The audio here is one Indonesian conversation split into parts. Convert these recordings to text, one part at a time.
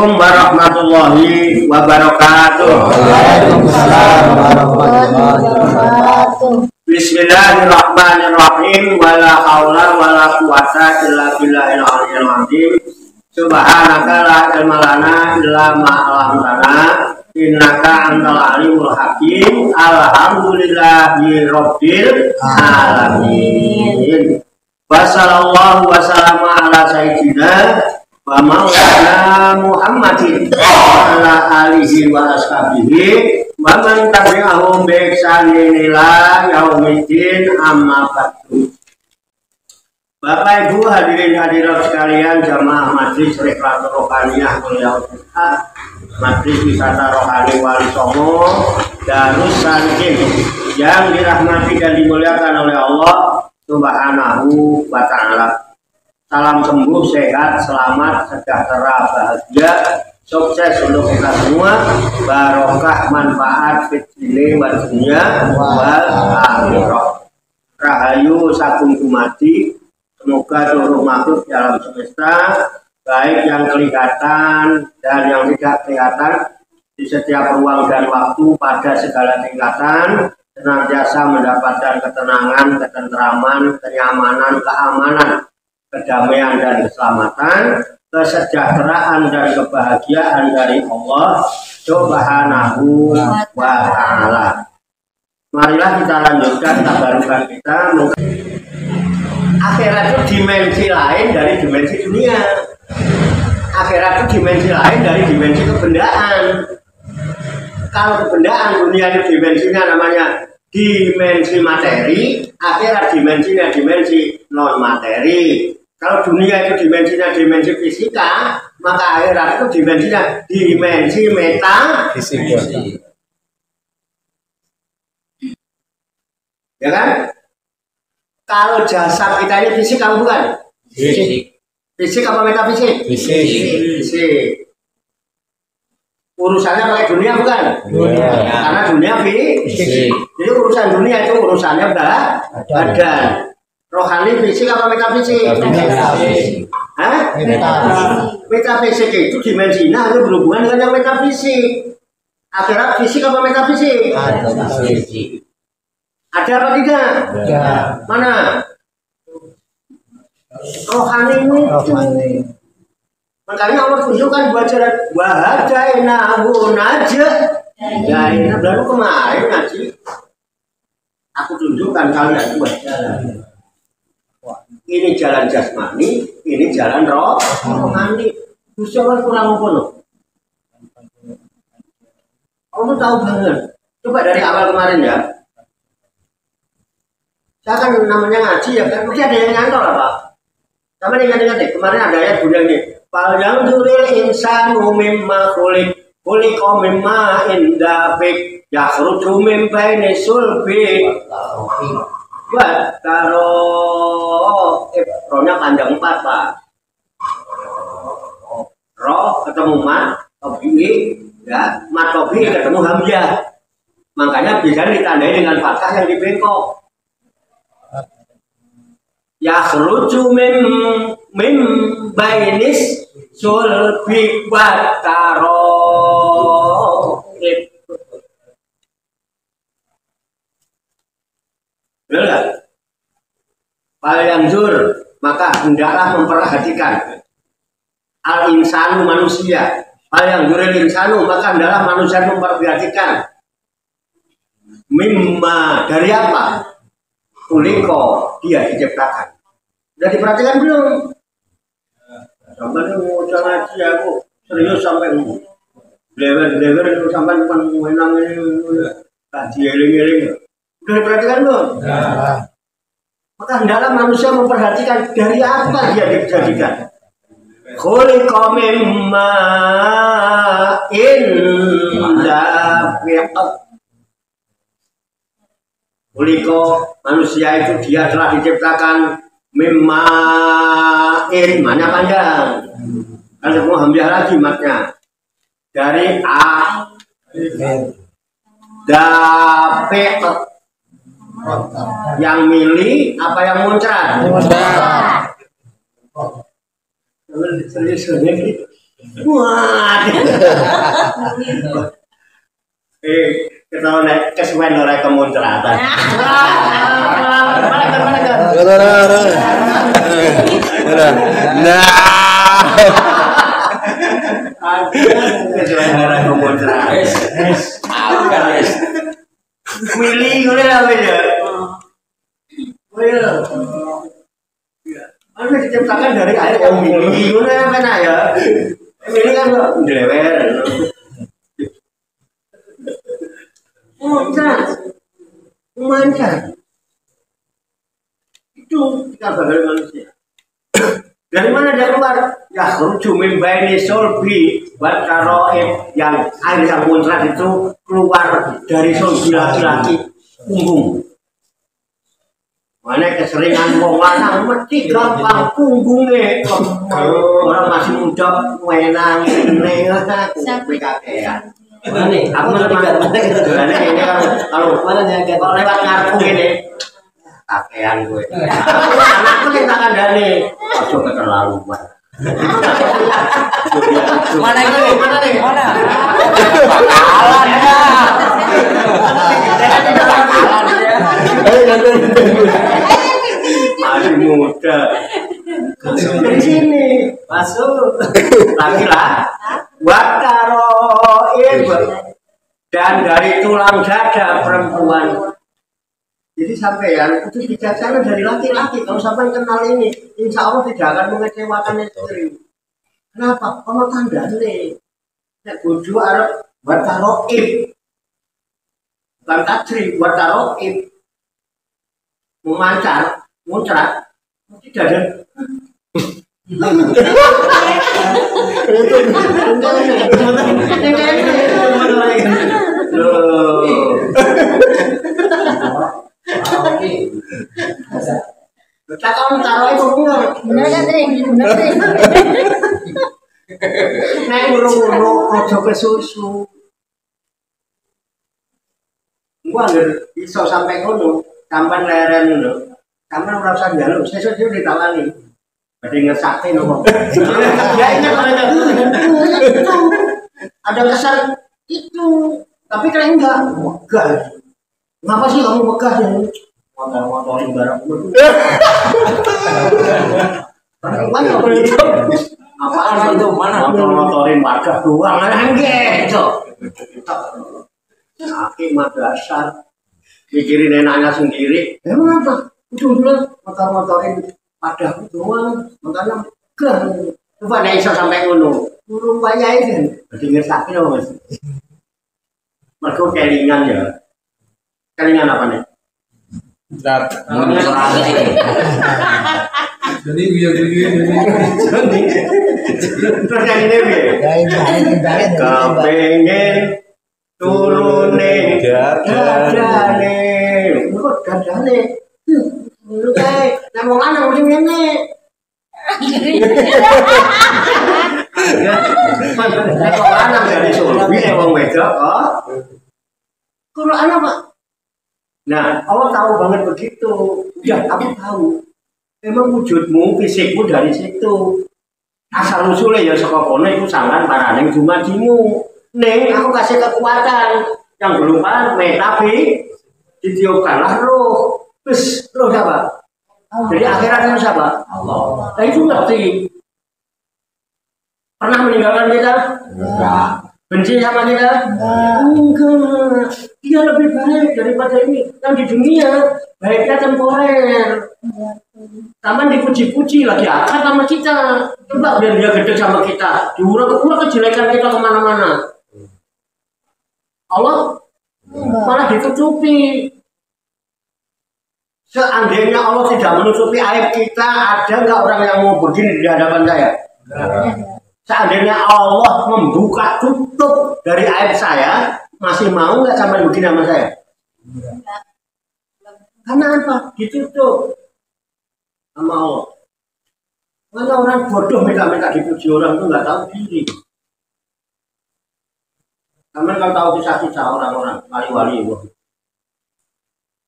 Assalamualaikum warahmatullahi wabarakatuh. Waalaikumsalam warahmatullahi wabarakatuh. Bismillahirrahmanirrahim. Wala haula wala quwata illa billahil aliyyil azim. Subhanaka la ilma lana illa ma 'allamtana innaka antal alimul hakim. Alhamdulillahi rabbil alamin. Wassallallahu wassalamu ala sayyidina wa maulana Muhammadin wa ala alihi wa ashabihi wa man tabi'ahum bi ihsanin ila yaumiddin, amma ba'du. Bapak Ibu hadirin hadirat sekalian, jamaah Majelis Rekreasi Rohaniyah Mulia Majelis Wisata Rohani Wali Songo Darus Salihin yang dirahmati dan dimuliakan oleh Allah Subhanahu wa ta'ala. Salam sembuh, sehat, selamat, sejahtera, bahagia, sukses untuk kita semua, barokah, manfaat, fitni, wa dunia, wal akhirah. Rahayu sagung dumadi, semoga seluruh makhluk dalam semesta, baik yang kelihatan dan yang tidak kelihatan, di setiap ruang dan waktu pada segala tingkatan, senantiasa mendapatkan ketenangan, ketentraman, kenyamanan, keamanan, kedamaian dan keselamatan, kesejahteraan dan kebahagiaan dari Allah Subhanahu wa ta'ala. Marilah kita lanjutkan tabarukan kita. Akhirat itu dimensi lain dari dimensi dunia. Akhirat itu dimensi lain dari dimensi kebendaan. Kalau kebendaan, dunia itu dimensinya namanya dimensi materi, akhirat dimensinya dimensi non materi. Kalau dunia itu dimensinya dimensi fisika, maka akhirat itu dimensinya dimensi metafisika. Ya kan? Kalau jasad kita ini fisik apa bukan? Fisik. Fisik apa metafisik? Fisik. Fisik. Urusannya pakai dunia bukan? Dunia. Karena dunia fisik. Jadi urusan dunia itu urusannya badan. Rohani fisik apa metafisik? Metafisik. Hah? Metafisik. Metafisik itu dimensinya itu berhubungan dengan yang metafisik. Akhirat fisik apa metafisik? Metafisik. Ada apa tidak? Ada. Mana? Rohani itu. Makanya Allah tunjukkan buat jalan wahadainahu najdain. Baru kemarin ngaji aku tunjukkan kalian buat jalan. Ini jalan jasmani, ini jalan rohani. Gusti Allah kurang apa loh? Kamu tahu banget. Coba dari awal kemarin ya. Saya kan namanya ngaji ya kan, mungkin ada yang nyantol apa? Sama ingat-ingat deh, kemarin ada ayat bunyi ini. Fal yang duril insanu mimma khuliqa mimma indafik yakhruju min baini sulbi wa taro rohnya panjang 4 Pak. Roh ketemu mat tobi ya, mat tobi ketemu hamzah. Makanya bisa ditandai dengan fathah yang dibengkok. Yakhruju min bainis sulbi wa tara'ib. Benar. Fal yanzur, maka hendaklah memperhatikan al insanu manusia. Fal yanzuril insanu, maka hendaklah manusia memperhatikan mimma, dari apa? Kuliko dia diciptakan. Sudah diperhatikan belum? Sampai mau ngaji aku serius sampai blewer itu sampai menang ini kaji eling-eling. Sudah diperhatikan belum? Maka hendaklah manusia memperhatikan dari apa dia dijadikan. Khuliqa mimma indafiq. Kuliko manusia itu dia telah diciptakan mimma'in, mana panjang kan ketemu hamzah lagi matnya dari a dafiq, yang milih apa yang muncrat? Serius Wah. Kita nek kesuwen ora kemunceratan. Nah. Kesuwen ora kemunceratan. Milih ngono lah ya. Anu diciptakan dari air yang milih ngono apa ya? Milih kan drewer. Memancar. Itu kita bagai manusia. Dari mana dia keluar? Ya khruju min baini sulbi wa karoib, yang air yang muncrat itu keluar dari sulbi laki-laki punggung. Mana keseringan wong lanang mesti gampang punggungnya. Orang masih muda menang ini PKK. Aku ini kalau lewat ngarepku ini kakean gue. Anakku yang tak kandani. Ojo keterlaluan. Mana ini? Mana nih? Mana? Masih muda. Di sini masuk laki-laki. Wataroib, dan dari tulang dada perempuan. Jadi sampean itu bijaksana dari laki-laki. Kalau sampai kenal ini, insya Allah tidak akan mengecewakan istri. Kenapa? Kalau tanda nih, nek bojo arep wataroib, bukan tajri, wataroib, memancar, muncrat, tidak ada. Kita kalau taruh itu benar kan Tri? Benar Tri. Nek urung-urung aja kesusu. Gua nggak iso sampai ngono, sampai leren ngono. Sampai ora usah njaluk, sesuk yo ditawani. Badhe ngesake nopo. Ya ingat ada kesan itu, tapi kalian enggak megah. Kenapa sih kamu megah ya? Motor-motorin barang gue. Apaan itu? Mana? Motor-motorin warga doang kan gitu. Sakit mah dasar. Mikirin enaknya sendiri. Emang apa? Udah motor-motorin padaku doang. Makanya megah. Coba nih iso sampai ngono. Burung banyak itu. Berarti ngersake loh Mas. Mergo kelingan ya. Kelingan apa nih? Berat. Jadi biar terus yang ini kepengen turunin dadane kok dadane lu kayak nang lanang mesti ngene nek lanang dari sulbi nek wong wedok kok Quran apa. Nah, Allah tahu banget begitu. Ya, aku tahu. Memang wujudmu, fisikmu dari situ. Asal usulnya ya saka kono iku sangan paraning dumadimu. Ning aku kasih kekuatan yang berupa metafi ditiupkanlah roh. Terus roh siapa? Jadi akhiratnya siapa? Allah. Nah itu ngerti. Pernah meninggalkan kita? Enggak. Benci sama kita? Enggak. Dia lebih baik daripada ini. Yang di dunia baiknya temporer. Taman dipuji-puji lagi akar sama kita. Coba biar dia gede sama kita. Diurak-urak kejelekan kita kemana-mana. Allah malah ditutupi. Seandainya Allah tidak menutupi aib kita, ada nggak orang yang mau begini di hadapan saya? Seandainya Allah membuka tutup dari aib saya, masih mau nggak sampai begini sama saya? Karena apa? Ditutup sama Allah. Karena orang bodoh minta-minta dipuji orang itu nggak tahu diri. Kamu kan tahu kisah-kisah orang-orang wali-wali itu.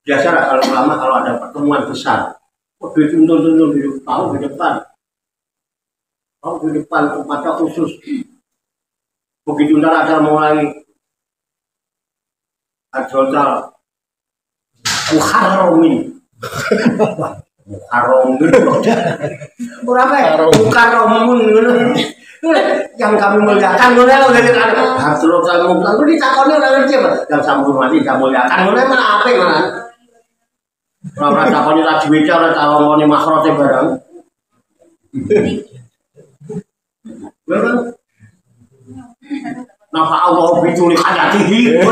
Biasa kalau lama kalau ada pertemuan besar, dituntun-tuntun di tahu di depan. Oh, di depan tempat khusus. Begitu ntar acara mulai adrotal muharramin. Muharramin. Berapa ya? Muharramin. Yang kami muliakan mulai dari adrotal muharram. Itu ditakoni orang ngerti apa? Yang sambung mati yang muliakan mulai mana apa mana? Orang takoni tadi bicara kalau ngoni makrote barang. Betul. Napa Allah bituli hayatihi?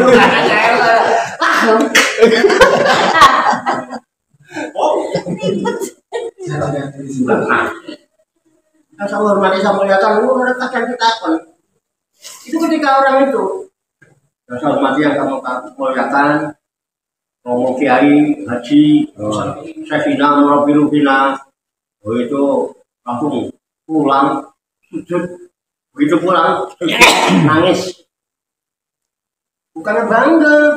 Saya hormati sama muliakan, lu kadang kita pun. Itu ketika orang itu, saya hormati yang kamu muliakan, ngomong kiai, haji, sefina, murabirubina, itu langsung pulang, sujud, begitu pulang, nangis. Bukannya bangga.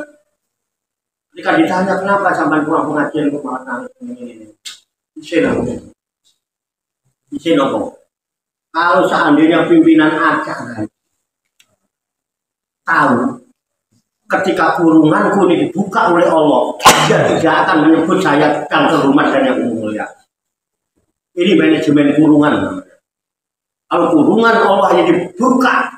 Ketika ditanya kenapa sampai pulang pengajian kok malah nangis ini. Isin apa? Kalau seandainya pimpinan acara tahu ketika kurunganku ini dibuka oleh Allah, dia tidak akan menyebut saya yang terhormat dan yang mulia. Ini manajemen kurungan. Kalau kurungan Allah hanya dibuka,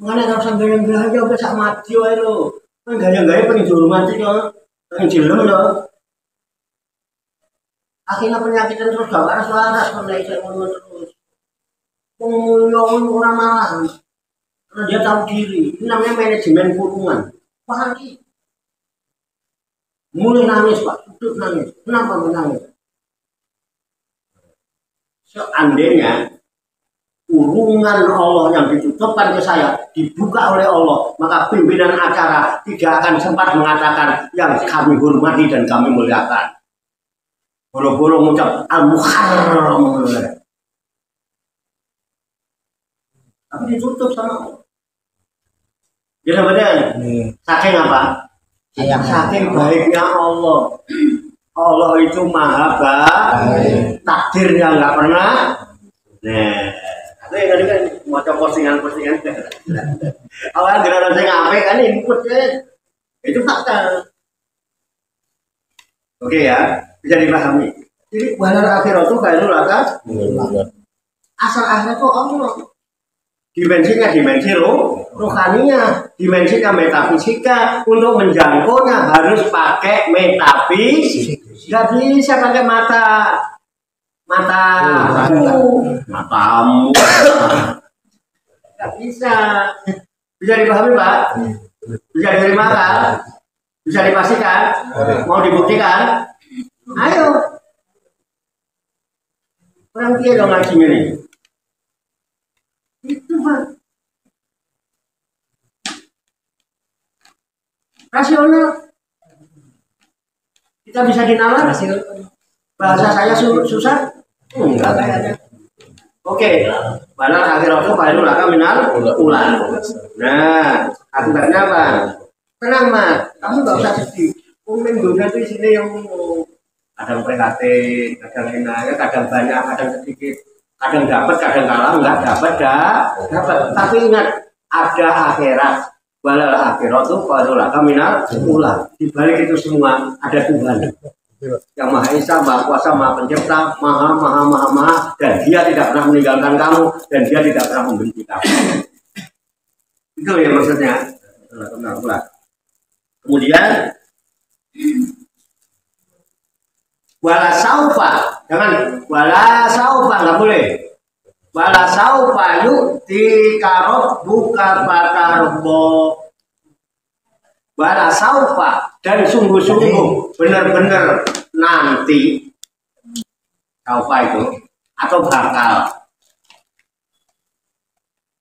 mana nggak usah gaya-gaya udah sak mati wae lo. Kan gaya-gaya pengen dihormati ya, pengen dilem ya. Akhirnya penyakitan terus gak waras-waras mulai saya ngomong terus. Ngomong orang malah. Karena dia tahu diri. Ini namanya manajemen kurungan. Paham sih? Mulai nangis Pak, duduk nangis. Kenapa menangis? Seandainya kurungan Allah yang ditutupkan ke saya dibuka oleh Allah, maka pimpinan acara tidak akan sempat mengatakan yang kami hormati dan kami muliakan. Boro-boro mengucap al-muharram. Tapi ditutup sama Allah. Ya benar. Saking apa? Saking baiknya Allah. Allah itu maha baik. Takdirnya nggak pernah. Nah, aku yang tadi kan mau postingan-postingan. Awalnya gerakan saya ngapain kan input ya. Itu fakta. Oke ya, bisa dipahami. Jadi walal akhirat itu kayak laka. Asal akhirat itu Allah. Dimensinya dimensi rohaninya, dimensinya metafisika. Untuk menjangkaunya harus pakai metafisik. Gak bisa pakai matamu. Gak bisa. Bisa dipahami Pak? Bisa diterima kan? Bisa dipastikan? Mau dibuktikan? Ayo. Orang kia dong ngaji ini. Itu Pak. Rasional. Kita bisa dinalar? Bahasa saya susah? Enggak kayaknya. Oke. Padahal akhirat itu baru laka minal ulan. Nah, akibatnya apa? Tenang Mas, kamu nggak usah sedih. Mungkin dunia itu isinya yang kadang prihatin, kadang enak, ya kadang banyak, kadang sedikit, kadang dapat, kadang kalah, nggak dapat, dapat. Tapi ingat ada akhirat. Walal akhirat itu baru laka minal ulan. Di balik itu semua ada Tuhan. Yang Maha Esa, Maha Kuasa, Maha Pencipta, Maha, dan Dia tidak pernah meninggalkan kamu, dan Dia tidak pernah membenci kamu. Itu ya maksudnya. Kemudian wala saufa, jangan wala saufa, nggak boleh. Wala saufa yu'ti karot buka patarbo. Wala saufa, dan sungguh-sungguh benar-benar nanti saufa itu atau bakal.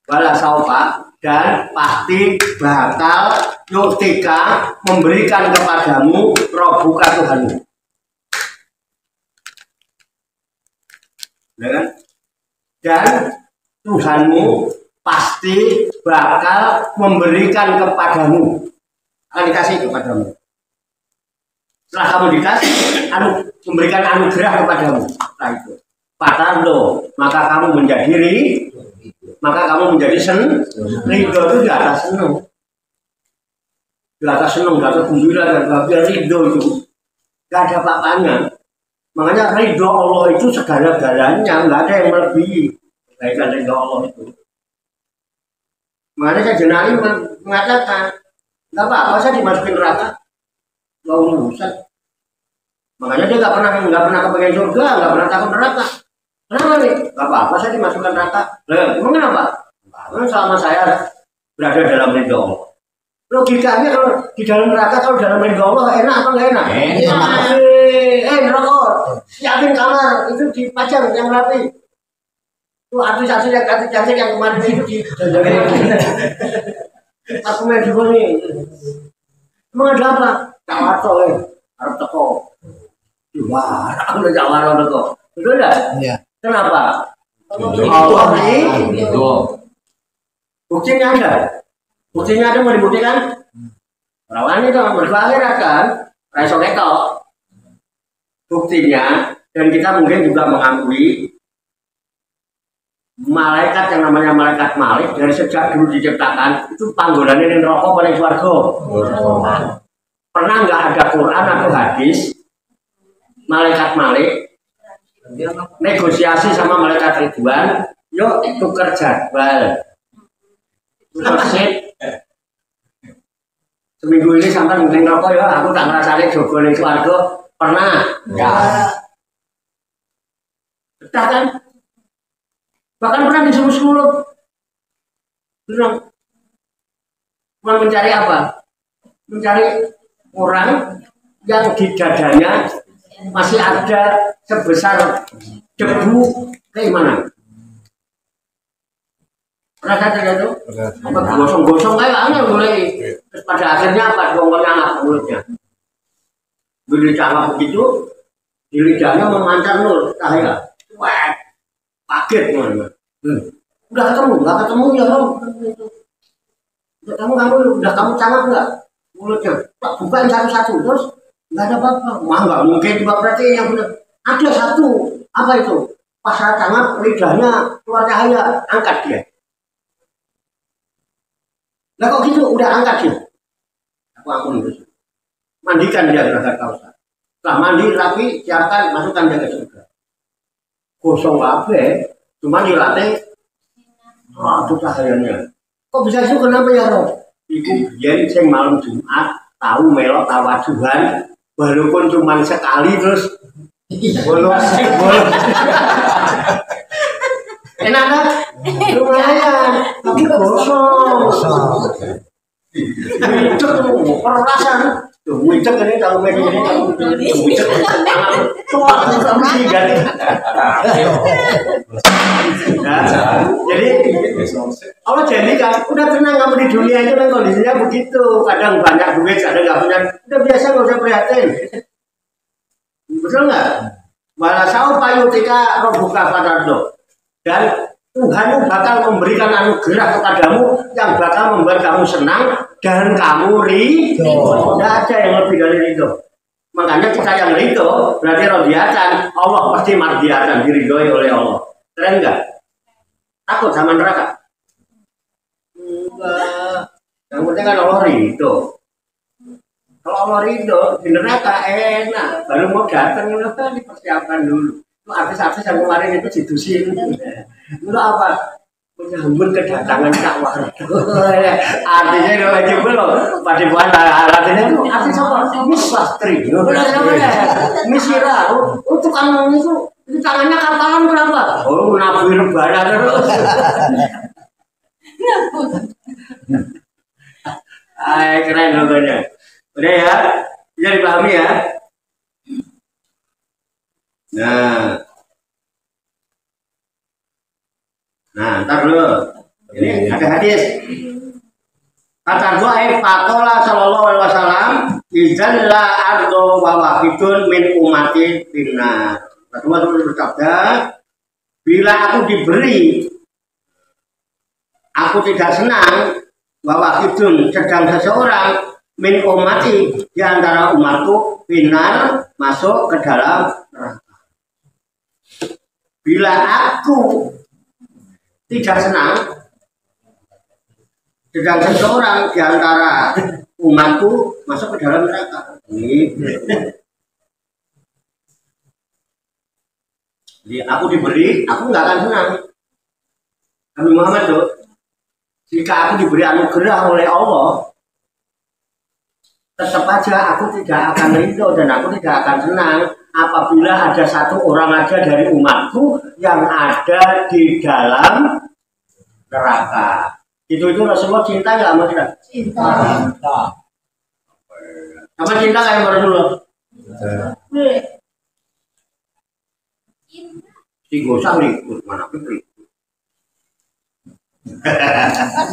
Wala saufa, dan pasti bakal yu'tika memberikan kepadamu robuka Tuhanmu. Ya kan? Dan Tuhanmu pasti bakal memberikan kepadamu, akan dikasih kepadamu. Setelah kamu dikasih, memberikan anugerah kepadamu. Nah itu. patardo, maka kamu menjadi ridho itu di atas senang, di atas gembira dan bahagia. Ridho itu gak ada apa-apanya. Makanya ridho Allah itu segala-galanya, nggak ada yang melebihi kebaikan ridho Allah itu. Makanya saya Jenali mengatakan nggak apa-apa saya dimasukin neraka, nggak urusan. Makanya dia nggak pernah kepengen surga, nggak pernah takut neraka. Kenapa nih? Gak apa-apa saya dimasukkan neraka. Emang kenapa? Karena selama saya berada dalam ridho Allah. Logikanya kalau di dalam neraka, kalau dalam ridho Allah enak apa nggak enak? Neraka, siapin kamar itu dipajang yang rapi. Itu artis-artis yang cantik yang kemarin itu dijajarin. Aku main di sini. Emang ada apa? Cawarto harus teko. Wah, aku udah cawaro teko. Betul enggak? Iya. Kenapa? Allah itu buktinya ada. Buktinya ada mau dibuktikan? Perawan itu berbahaya kan? Raiso ketok. Buktinya, dan kita mungkin juga mengakui malaikat yang namanya malaikat Malik dari sejak dulu diciptakan itu panggolannya di neraka paling swarga. Pernah nggak ada Quran atau hadis malaikat Malik negosiasi sama malaikat Ridwan, yuk tukar jadwal. Seminggu ini sampai mungkin rokok ya, aku tak ngerasani jogo ning swarga. Pernah? Enggak. Betah kan? Bahkan pernah disuruh-suruh. Bilang mencari apa? Mencari orang yang di dadanya masih ada sebesar debu keimanan. Pernah saja itu? Gosong-gosong kayak angin mulai. Terus pada akhirnya apa? Dongkolnya anak mulutnya. Bila cangap begitu, di lidahnya memancar nur cahaya. Wah, kaget teman-teman. Udah ketemu ya Om. Udah kamu cangap nggak? Mulutnya, tak bukain satu-satu terus. Nggak ada apa-apa. Wah, nggak mungkin juga berarti yang benar. Ada satu. Apa itu? Pas saya tangan lidahnya keluar cahaya, angkat dia. Nah kok gitu? Udah angkat dia. Aku ampun itu. Mandikan dia terhadap kausa. Setelah mandi rapi, siapkan, masukkan dia ke surga. Gosong kabeh, cuma dilatih. Aduh cahayanya. Kok bisa itu? Kenapa ya Rob? Iku biyen sing malam Jumat tahu melok tawajuhan. Walaupun cuma sekali terus bolong. Enak kan? Lumayan, tapi gosong. Wicek perasaan. Tuh wicek ini kalau ini wicek jadi Allah jadikan udah tenang kamu di dunia itu kan kondisinya begitu. Kadang banyak duit, kadang nggak punya. Udah biasa nggak usah prihatin. Betul nggak? Malah sau payutika robuka padardo. Dan Tuhan bakal memberikan anugerah kepadamu yang bakal membuat kamu senang dan kamu ridho. Tidak ada yang lebih dari ridho. Makanya kita yang ridho berarti rodhiatan. Allah pasti mardiatan, diridhoi oleh Allah. Keren nggak? Takut sama neraka? Enggak. Yang penting kan Allah ridho. Kalau Allah ridho di neraka enak. Baru mau datang dipersiapkan dulu. Itu artis-artis yang kemarin itu didusin. Itu apa? Menyambut kedatangan Kak Wardo. Artinya itu lagi belum. Pada bulan artinya itu artis apa? Miss Pastri. Miss Ira. Oh tukang itu tangannya kapalan berapa? Oh nabi rebana terus. Keren logonya. Udah ya, bisa dipahami ya. Nah, ntar dulu. Ini ada hadis. Kata gua Faqala sallallahu alaihi wasallam, "Idzan la ardo wa wahidun min ummati finnar." Rasulullah bersabda, bila aku diberi, aku tidak senang wa wahidun sedang seseorang min ummati di antara umatku finnar masuk ke dalam neraka. Bila aku tidak senang dengan seseorang di antara umatku masuk ke dalam neraka. Jadi aku diberi, aku nggak akan senang. Nabi Muhammad tuh, jika aku diberi anugerah oleh Allah, tetap aja aku tidak akan ridho dan aku tidak akan senang apabila ada satu orang aja dari umatku yang ada di dalam neraka. Itu Rasulullah cinta nggak sama kita? Cinta. Sama cinta kayak Rasulullah? Si gosah ribut mana pun ribut.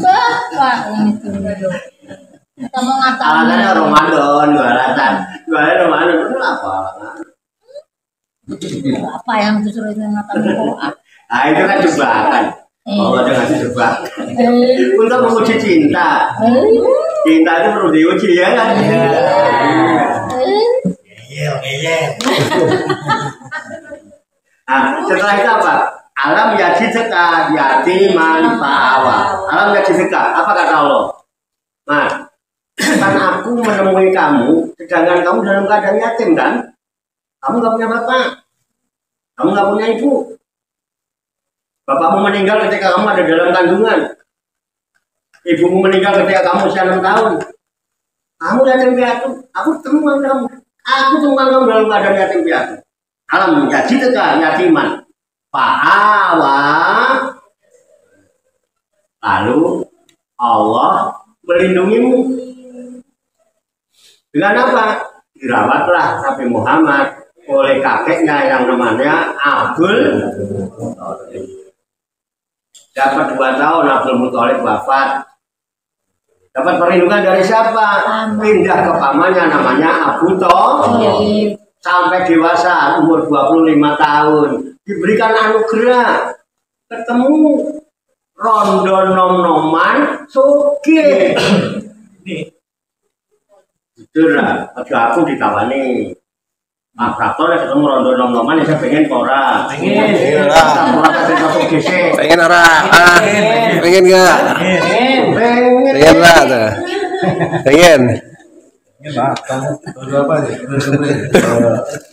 Bapak yang itu dulu. Kamu ngatakan. Alasannya Ramadan, jualan Ramadan itu apa? Apa yang justru itu ngatakan Quran? Nah itu kan jebakan. Allah dengan jebakan. Untuk menguji cinta. Cinta itu perlu diuji ya kan? Nah, setelah itu apa? Alam yajidka yatiman fa'awa. Alam yajidka, apa kata Allah? Nah, kan aku menemui kamu, sedangkan kamu dalam keadaan yatim kan? Kamu nggak punya bapak, kamu nggak punya ibu. Bapakmu meninggal ketika kamu ada dalam kandungan. Ibumu meninggal ketika kamu usia 6 tahun. Kamu yatim piatu, aku temukan kamu. Aku temukan kamu dalam keadaan yatim piatu. Alam yajidka yatiman fa'awa. Lalu Allah melindungimu. Dengan apa? Dirawatlah Nabi Muhammad oleh kakeknya yang namanya Abdul Muthalib. Dapat 2 tahun Abdul Muthalib wafat. Dapat perlindungan dari siapa? Pindah ke pamannya namanya Abu Thalib. Sampai dewasa umur 25 tahun diberikan anugerah, ketemu rondo nom-noman sugih. Jujur lah, aku ditawani Pak Prato ketemu rondo nom-noman, saya pengen ora. Pengen ora? Pengen nggak? Pengen lah. Pengen.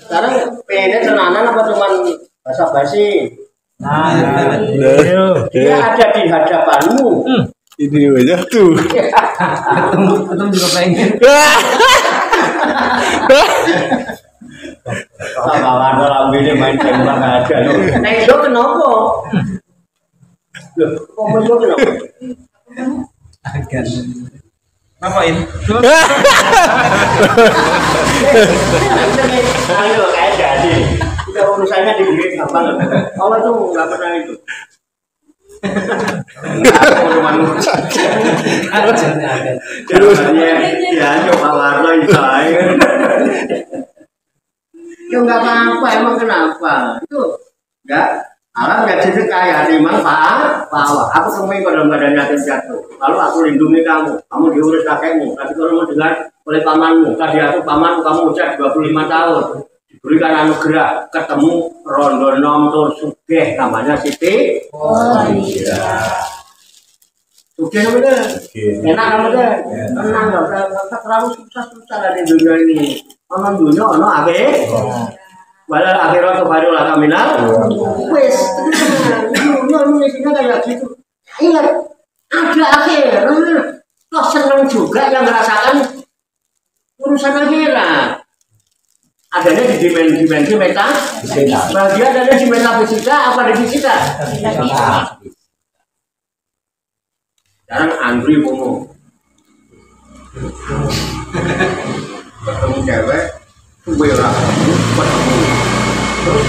Sekarang pengennya tenanan apa cuman basa-basi? Dia ada di hadapanmu. Ini aja tuh. Ketemu juga pengen. Kawan dalam ini main tembak aja loh. Nah itu kenapa? Loh, kok itu kenapa? Agan. Ngapain? Ayo kayak jadi. Kita urusannya diberi gampang. Allah tuh nggak pernah itu. Cuma ya coba warna itu. Ya nggak apa-apa, emang kenapa? Itu enggak. Alam gak jadi kaya, iman Pak. Aku temui pada badan yatim piatu. Lalu aku lindungi kamu diurus kakekmu. Tapi kalau mau dengar oleh pamanmu, tadi aku pamanmu, kamu usia 25 tahun. Diberikan anugerah, ketemu rondo nom tur sugih, namanya Siti. Oh iya. Sugih bener. Enak bener. Tenang, nggak terlalu susah dari dunia ini. Ono dunia, ono akhir. Walau akhirat baru lah kaminal. Wes, dunia isinya kayak gitu. Ingat, ada akhir. Kok senang juga yang merasakan urusan akhirat. Adanya di dimensi meta. Bagian adanya di metafisika apa di fisika? Sekarang Andri ngomong. Ketemu cewek, gue orang ketemu. Terus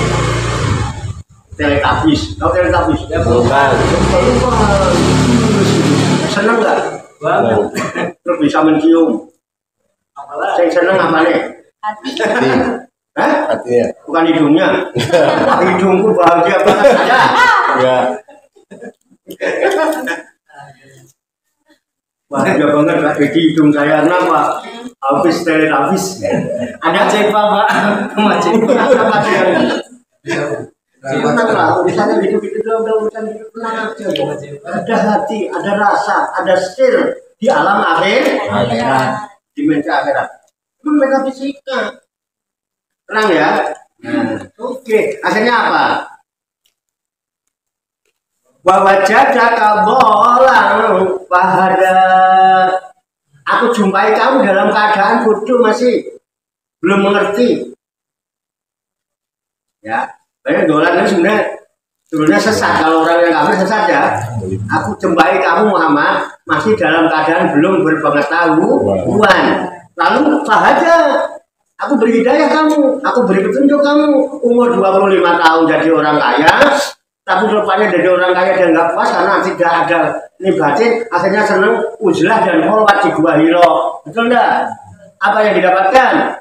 teletabis, tahu teletabis? Ya bukan. Seneng nggak? Banget. Terus bisa mencium. Saya seneng apa nih? Hati. Hah? Hati ya. Bukan hidungnya. Hidungku bahagia banget saya. Ya. Bahagia banget Kak Dedi, hidung saya kenapa? Habis teletabis. Ada cepa Pak. Macet. Apa Tenanglah, urusannya hidup itu adalah urusan hidup, tenang aja. Ada hati, ada rasa, ada skill di alam akhirat, dimensi akhirat. Itu metafisika. Tenang ya. Oke, akhirnya apa? Wawajadaka bolang fahada. Aku jumpai kamu dalam keadaan bodoh, masih belum mengerti. Ya, banyak dolan sebenarnya sesat. Kalau orang yang kafir sesat ya. Aku jumpai kamu Muhammad masih dalam keadaan belum berpengetahuan. Lalu fahada. Aku beri hidayah kamu, aku beri petunjuk kamu. Umur 25 tahun jadi orang kaya, tapi rupanya jadi orang kaya dan nggak puas karena tidak ada ini batin, akhirnya seneng uzlah dan kholwat di Gua Hiro. Betul enggak? Apa yang didapatkan?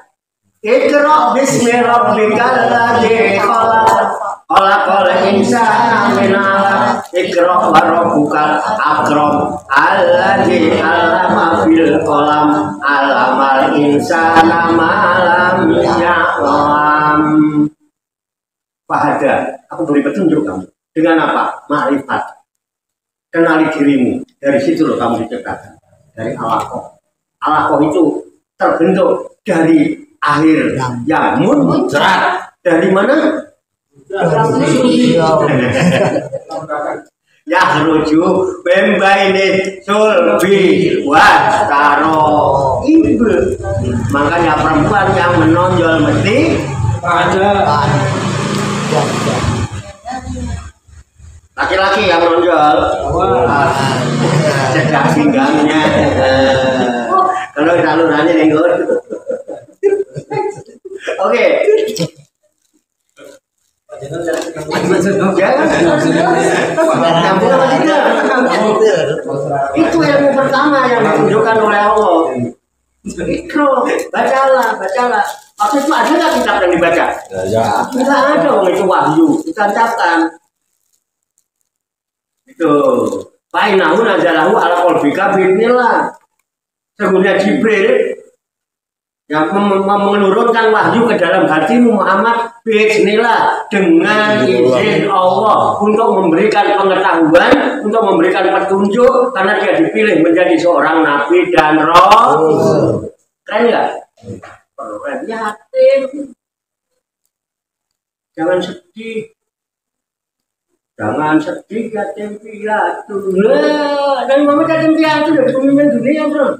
Iqra bismi rabbikal ladzi khalaq, khalaqal insana min 'alaq. Iqra wa rabbukal akram, alladzi 'allama bil qalam, 'allamal insana ma lam ya'lam. Fahada, aku beri petunjuk kamu. Dengan apa? Ma'rifat. Kenali dirimu. Dari situ loh kamu diciptakan. Dari alaqah. Alaqah itu terbentuk dari akhir yang muncrat. Dari mana? Ya ruju bembaini sulbi wastaro ibu. Makanya perempuan yang menonjol mesti ada. Laki-laki yang menonjol cedak pinggangnya. Kalau salurannya nenggor. Oke. Itu ilmu pertama yang ditunjukkan oleh Allah. Ikro, bacalah. Waktu itu ada nggak kitab yang dibaca? Tidak ada, itu wahyu, ditancapkan. Itu. Fainahu nazalahu ala qalbika bi'nillah. Sesungguhnya Jibril yang menurunkan wahyu ke dalam hatimu Muhammad bi'nillah, dengan izin Allah, untuk memberikan pengetahuan, untuk memberikan petunjuk, karena dia dipilih menjadi seorang nabi dan rasul. Keren nggak? Keren. Yatim. Jangan sedih. Yatim piatu. Dan Muhammad yatim piatu dari pemimpin dunia, bro.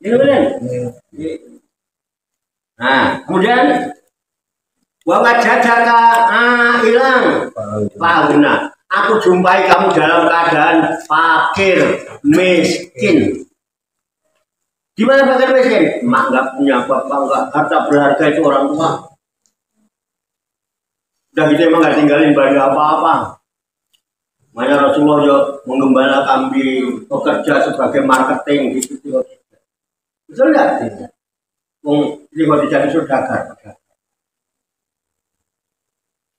Ini benar. Nah, kemudian wawajadaka hilang. Fauna. Aku jumpai kamu dalam keadaan fakir, miskin. Gimana fakir miskin? Mak nggak punya bapak, nggak harta berharga itu orang tua. Udah gitu emang nggak tinggalin banyak apa-apa. Makanya Rasulullah juga menggembala kambing, bekerja sebagai marketing gitu. Betul nggak? Ini kalau dijadi saudagar.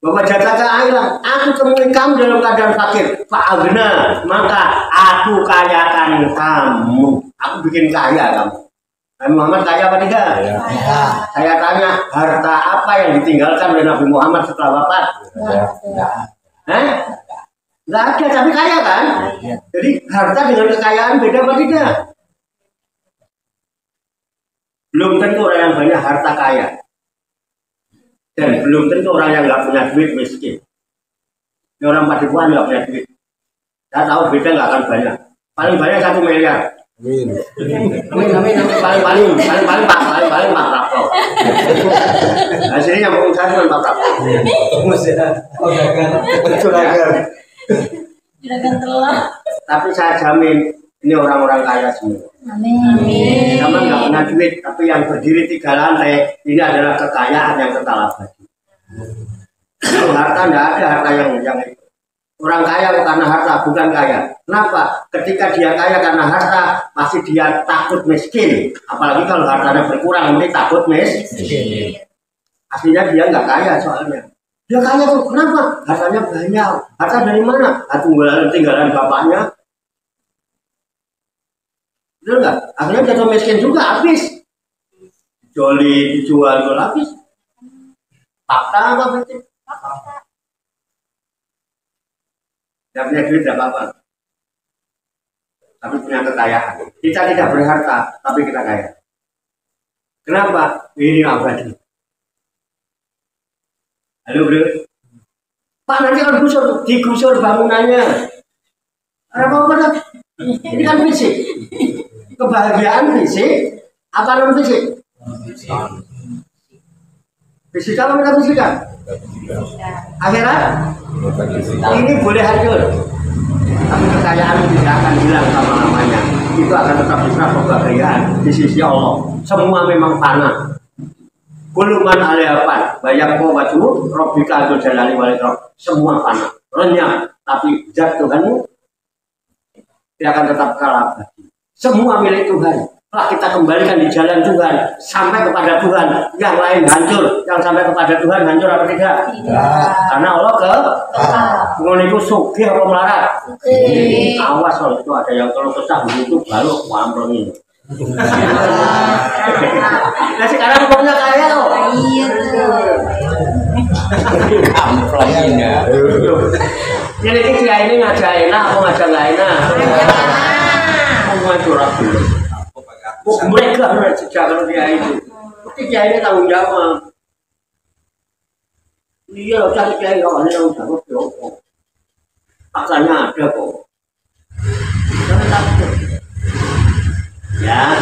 Bapak jataka hilang. Aku temui kamu dalam keadaan fakir. Fa'agna, maka aku kayakan kamu. Aku bikin kaya kamu. Nabi Muhammad kaya apa tidak? Ya. Saya tanya, harta apa yang ditinggalkan oleh Nabi Muhammad setelah wafat? Nggak ada, tapi kaya kan? Ya. Jadi harta dengan kekayaan beda apa tidak? Belum tentu orang yang banyak harta kaya. Dan belum tentu orang yang nggak punya duit miskin. Ini orang Padepokan nggak punya duit. Saya tahu beda nggak akan banyak. Paling banyak 1 miliar. Amin. Paling Pak Prabowo. Hasilnya yang mau saya Pak Prabowo. Juragan telur. Tapi saya jamin ini orang-orang kaya semua. Amin. Sama nggak punya duit, tapi yang berdiri 3 lantai ini adalah kekayaan yang kekal abadi. Kalau harta nggak ada harta yang itu. Orang kaya karena harta, bukan kaya. Kenapa? Ketika dia kaya karena harta, pasti dia takut miskin. Apalagi kalau hartanya berkurang, nanti takut miskin. Aslinya dia nggak kaya soalnya. Dia kaya tuh, kenapa? Hartanya banyak. Harta dari mana? Tinggalan bapaknya. Betul nggak? Akhirnya jatuh miskin juga, habis. Joli dijual habis. Fakta apa berarti? Tidak punya duit tidak apa-apa. Tapi punya kekayaan. Kita tidak berharta, tapi kita kaya. Kenapa? Ini abadi. Halo bro. Pak nanti kalau digusur bangunannya. Apa-apa? Ini kan fisik. Kebahagiaan fisik, apa non fisik? Fisik apa metafisika? Akhirat? Ini boleh hancur, tapi kekayaan tidak akan hilang lama-lamanya. Itu akan tetap bisa kebahagiaan di sisi Allah. Semua memang fana. Kuluman alihafan, banyak wajhu, Rabbika Dzul Jalali wal Ikram. Semua fana, lenyap, tapi zat Tuhanmu tidak akan tetap kalah. Semua milik Tuhan. Telah kita kembalikan di jalan Tuhan sampai kepada Tuhan. Yang lain hancur, yang sampai kepada Tuhan hancur apa tidak? Tidak. Karena Allah ke mengenai itu sugih apa melarat. Awas kalau itu ada yang kalau pecah begitu baru wampel ini. Nah sekarang pokoknya kaya loh. Iya tuh. Jadi kita ini ngajak enak apa ngajak nggak enak? Semua curang dulu. Mereka sejak kalau dia itu, dia ini tanggung jawab. Iya, cari kiai kawan ini tanggung jawab kok. Faktanya ada kok. Jangan takut. Ya,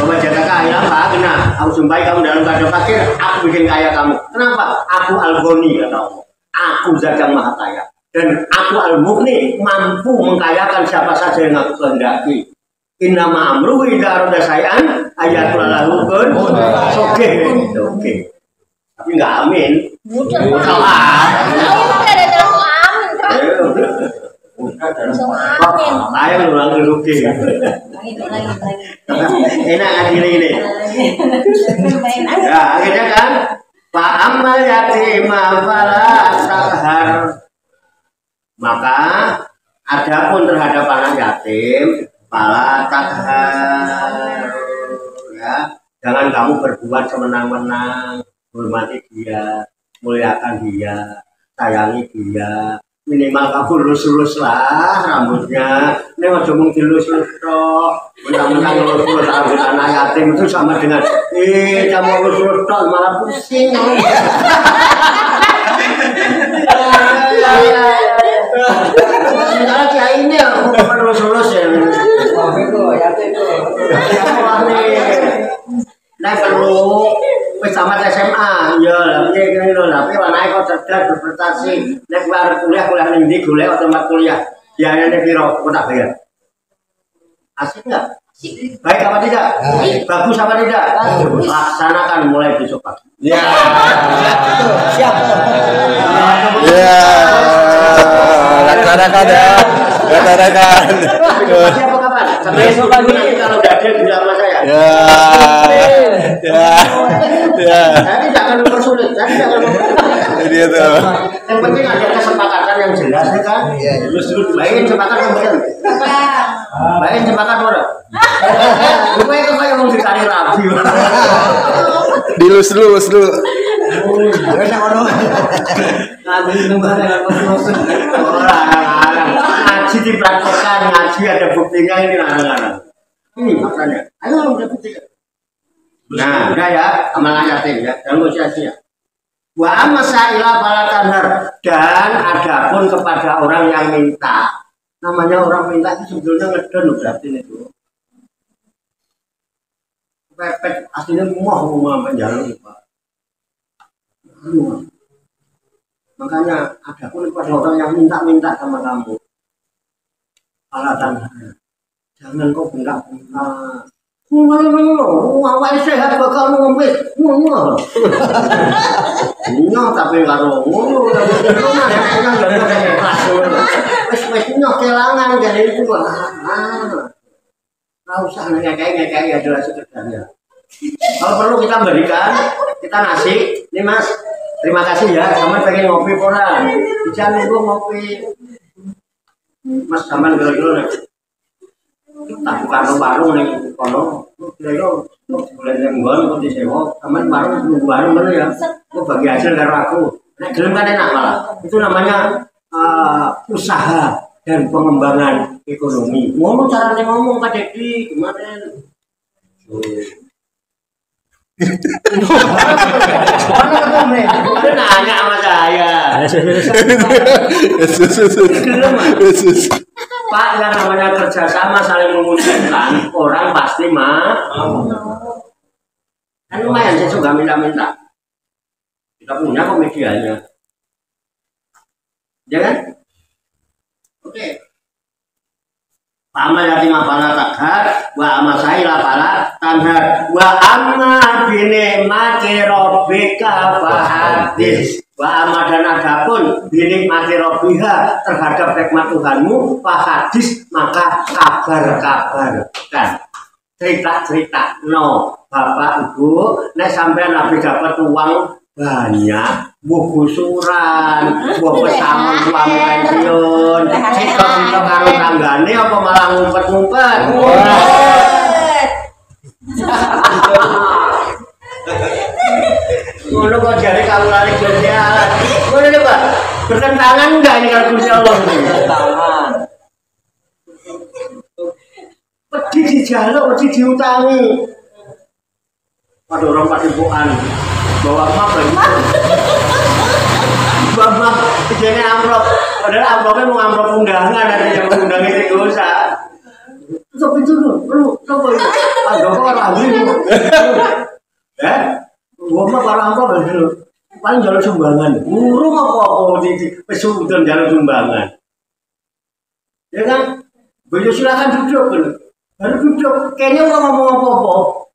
bapak jaga kaya apa? Kena. Aku sumpahi kamu dalam keadaan fakir, aku bikin kaya kamu. Kenapa? Aku Al-Ghani kata Allah. Aku zat yang maha kaya. Dan aku Al-Mughni mampu mengkayakan siapa saja yang aku kehendaki. Innama amruhu idza arada syai'an ayatul lahu kun oke. Tapi enggak amin. Mudah. Salah. Emang ada dalam amin. Ayo ulang rugi. Lagi. Enak adil ini. Ya, akhirnya kan fa ammal yatima fala taqhar. Maka adapun terhadap anak yatim pala takhar, ya, jangan kamu berbuat semenang-menang, hormati dia, muliakan dia, sayangi dia, minimal kamu lus-lus lah rambutnya, ini mau cuma dilus-lus toh, mentang-mentang lus-lus rambut anak yatim itu sama dengan, kamu lus-lus toh malah pusing. Sementara kiai ini ya bukan lulus ya. Nah perlu tamat SMA, ya tapi warnanya kau cerdas berprestasi. Nek baru kuliah tinggi kuliah otomatis kuliah. Biayanya kira kau tak bayar. Asik nggak? Baik apa tidak? Bagus apa tidak? Laksanakan mulai besok pagi. Ya. Siap. Ya. Laksanakan ya. Laksanakan. Siapa kapan? Besok pagi nanti kalau udah ada bilang sama saya. Ya. Ya. Ya. Saya tidak akan mempersulit. Ini itu. Yang penting ada kesepakatan yang jelas ya kan? Baik sepakat kemudian. Baik sepakat orang. Rupanya kemarin mau dicari rapi. Dilus dulu. Ngaji dipraktekkan, ngaji ada buktinya ini larang-larang. Ini makanya. Ayo udah buktikan. Nah, udah ya, amalan yatim ya, jangan sia-sia. Wa amasaila balatanhar, dan adapun kepada orang yang minta. Namanya orang minta itu sebetulnya ngedon berarti itu. Pepet aslinya mau menjalur Pak. Makanya adapun kepada orang yang minta sama kamu. Balatanhar. Jangan kau bengkak-bengkak. Awal sehat bakal ngombe ngono. Nyo tapi karo ngono wis nyo kelangan jadi itu. Enggak usah ngekek adalah sekedarnya. Kalau perlu kita berikan, kita ngasih. Nih Mas, terima kasih ya. Sampeyan pengen ngopi ora? Jangan nunggu ngopi. Mas sampean kira-kira tak buka warung nih kono, kira-kira boleh nenggon kok disewa, aman warung nunggu warung bener ya, kok bagi hasil karo aku, nek gelem kan enak malah, itu namanya usaha dan pengembangan ekonomi. Ngomong caranya ngomong Pak Dedi kemarin. Mana ketemu? Dia nanya sama saya. Yesus. Pak, yang namanya kerjasama saling menguntungkan, orang pasti mau. Kan lumayan saya juga minta-minta. Kita punya kok medianya. Ya kan? Oke. Pama yati mapala takhar wa ama saila pala tanhar wa amma bine mati robbika fahadis wa ama dan adapun bine mati robbiha terhadap nikmat Tuhanmu fahadis maka kabar-kabarkan cerita-cerita no bapak ibu nek sampean habis dapat uang banyak buku suran, buku pesangon suami pensiun, cita-cita karo tanggane apa malah ngumpet-ngumpet? Ngono kok jare kamu lari jalan. Ngono nih Pak, bertentangan enggak ini kalau Gusti Allah ini? Bertentangan. Pergi dijaluk, pergi diutangi. Ada orang padepokan bawa map bawa kejadian amplop padahal amplopnya mau amplop undangan ada yang mengundang itu dosa tapi itu lu coba ada orang ini ya bawa map para amplop dulu paling jalur sumbangan urung apa di pesudan jalur sumbangan ya kan beliau silakan duduk baru duduk kayaknya nggak ngomong apa-apa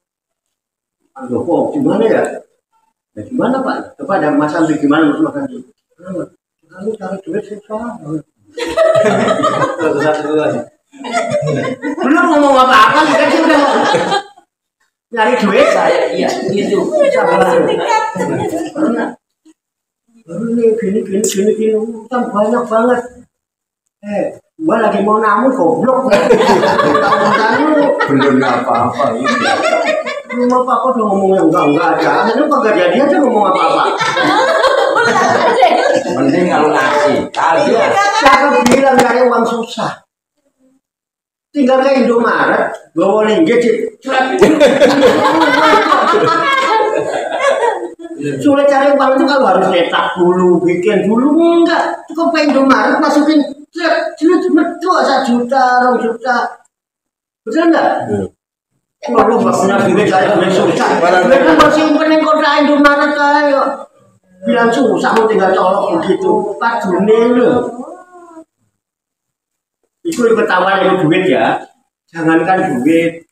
aduh kok gimana ya? Nah, gimana Pak? Coba ada Mas Andri gimana Mas makan dulu? Kamu cari duit susah. Belum ngomong apa-apa kan sudah nyari duit saya iya itu sabar. Baru nih gini utang banyak banget. Gua lagi mau namu goblok. Belum apa-apa ini. Rumah apa udah ngomong yang enggak aja. Akhirnya kagak jadi aja ngomong apa-apa. Mending kalau ngasih. Siapa bilang cari uang susah? Tinggal ke Indomaret, bawa linggit, sulit cari uang itu kalau harus nyetak dulu, bikin dulu enggak. Cukup ke Indomaret masukin, jelut betul 1 juta, 2 juta, betul enggak? Kalau nggak punya duit saya udah susah. Mereka masih pengen kota Indomaret kayak bilang susah mau tinggal colok begitu. Pak Juni loh. Itu ketahuan itu duit ya. Jangankan duit.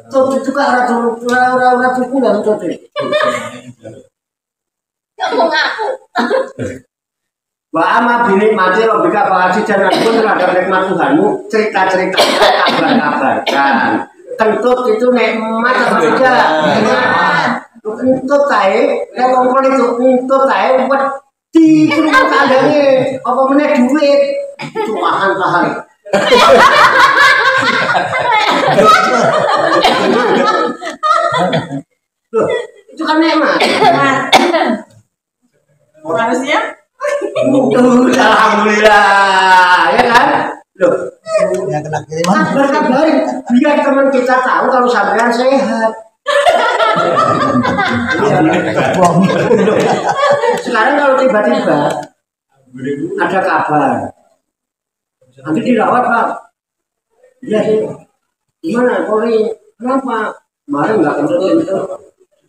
Tuh juga orang buku dan tuh. Ngomong aku. Wa ama bini mati robika fahadis dan pun terhadap nikmat Tuhanmu cerita-cerita kabar-kabarkan. Kentut itu nikmat apa tidak? Kentut tae, nek wong itu kentut tae wedi kuwi kandhange apa meneh duit. Itu tahan. Loh, itu kan nikmat. Harusnya Alhamdulillah, ya kan? Loh, yang kena kiriman berkabarin biar teman kita tahu kalau sampean sehat. Sekarang kalau tiba-tiba ada kabar, nanti dirawat Pak. Iya sih. Gimana? Polri? Kenapa? Kemarin nggak kentut,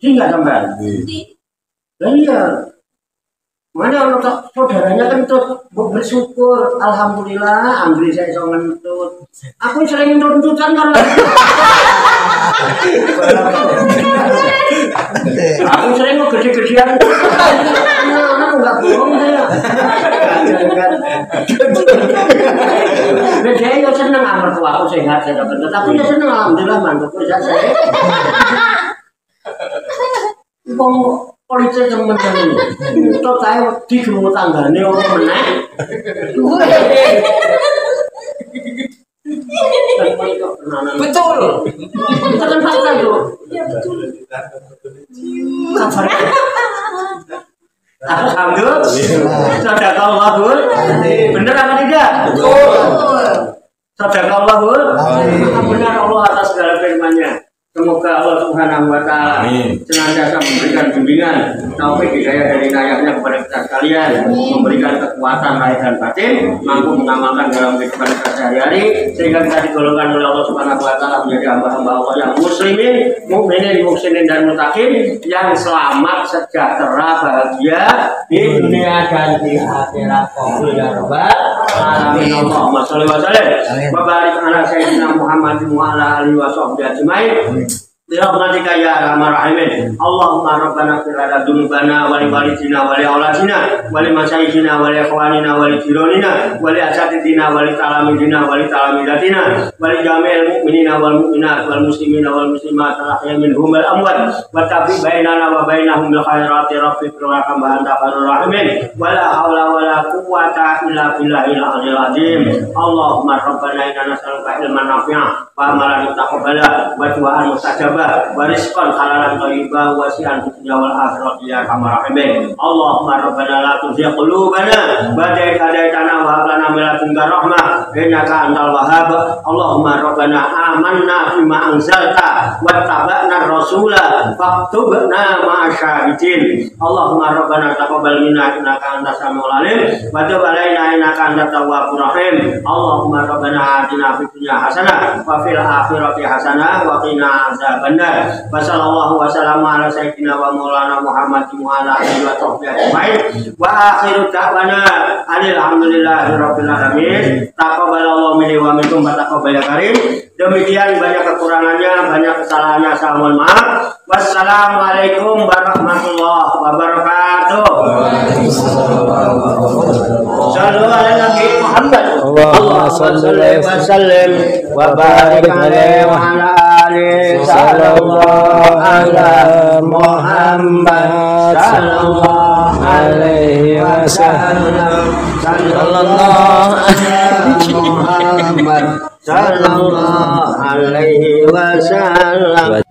jadi nggak sampean. Nah, iya. Mana orang saudaranya kentut, bersyukur, alhamdulillah, Andri saya so ngentut. Aku sering ngentut-ngentutan karena aku sering mau gede-gedean. Anak enggak bohong saya. Dia yo seneng amat aku sehat saya dapat, tapi dia seneng alhamdulillah mantuku sehat. Politik teman-teman itu saya di rumah tanggane orang menang betul itu kan fakta tuh kabar Alhamdulillah. Sadaqallahul. Benar apa tidak? Betul. Sadaqallahul. Benar Allah atas segala firman-Nya. Semoga Allah Subhanahu wa Ta'ala senantiasa memberikan bimbingan, taufik, hidayah dari inayahnya kepada kita sekalian, memberikan kekuatan lahir dan batin, mampu mengamalkan dalam kehidupan kita sehari-hari, sehingga kita digolongkan oleh Allah Subhanahu wa Ta'ala menjadi hamba-hamba Allah yang muslimin, mukminin, muhsinin dan mutakin, yang selamat, sejahtera, bahagia di dunia dan di akhirat. Ya Rabbal alamin. Allahumma sholli wa sallim wa barik ala sayyidina Muhammadin wa ala alihi wa sahbihi ajmain. Birahmatika ya arhamar rahimin. Allahumma rabbana ighfir lana dzunubana wa li walidina wa li auladina wa li masyayikhina wa li ikhwanina wa li jiranina wa li asatidina wa li talamidina wa li talamidatina wa li jami'il mu'minina wal mu'minat wal muslimina wal muslimat al-ahya minhum wal amwat wa tabi bainana wa bainahum bil khairati rabbika wa anta khairur rahimin wa la haula wa la quwwata illa billahil aliyyil azim. Allahumma rabbana inna nas'aluka ilman nafi'an wa amalan mutaqabbala wa du'aan mustajab warisqan halalan thayyiban wasi'an fid dunya wal akhirati ya arhamar rahimin. Allahumma rabbana la tuzigh qulubana ba'da idh hadaytana wa hab lana min ladunka rahmah innaka antal wahhab. Allahumma rabbana amanna bima anzalta wattaba'na ar-rasula faktubna ma'asy syahidin. Allahumma rabbana taqabbal minna innaka antas samiul alim wa tub 'alaina innaka antat tawwabur rahim. Allahumma rabbana atina fid dunya hasanah wa fil akhirati hasanah wa qina adzaban benar. Wassallallahu wasallam ala sayyidina wa maulana Muhammadin wa ala alihi wa sahbihi ajmain. Wa akhiru da'wana alhamdulillahi rabbil alamin. Taqabbalallahu minni wa minkum wa taqabbal karim. Demikian banyak kekurangannya, banyak kesalahannya, saya mohon maaf. Wassalamualaikum warahmatullahi wabarakatuh. Sallu ala Nabi Muhammad. Allahumma shalli wa sallim wa barik alaihi wa ala alihi. Sallallahu ala Muhammad. Sallallahu alaihi wasallam. Sallallahu ala Muhammad. Sallallahu alaihi wasallam.